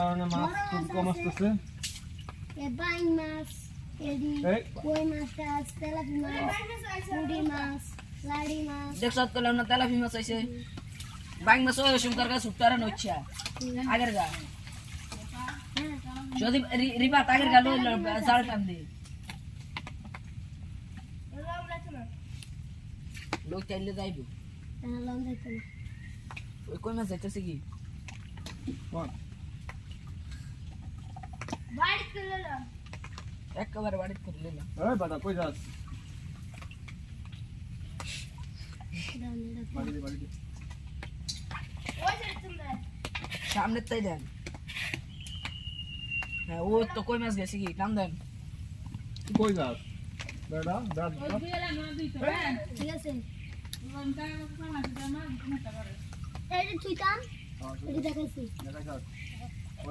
কারণে মাছ খুব কম আসতেছে। বাইং মাছ, কই মাছ, তেলাপি মাছ, পুঁটি মাছ, লাড়ি মাছ। দেখছ তো না তেলাপি মাছ আইছে, বাইং মাছ ওই সুন্দর করে সুটারা নইছা আগের গা যদি রিবা আগের গা লই জাল টান দি লোক চাইলে যাইবো লং যাইতো না। ওই কই মাছ যাইতেছে কি বাড়ি চলে এলাম। একেবারে বাড়িতে করে নিলাম। এই বাটা কই যাস? বাড়িতে বাড়িতে ওই যে তুমি সামনে তাই দেন। হ্যাঁ ও তো কই মাছ গেছে কি কাম দেন। কই যাস? বেটা দাঁত ঠিক আছে। এই যে তুই কাম, এটা দেখাইছি। দেখা যাস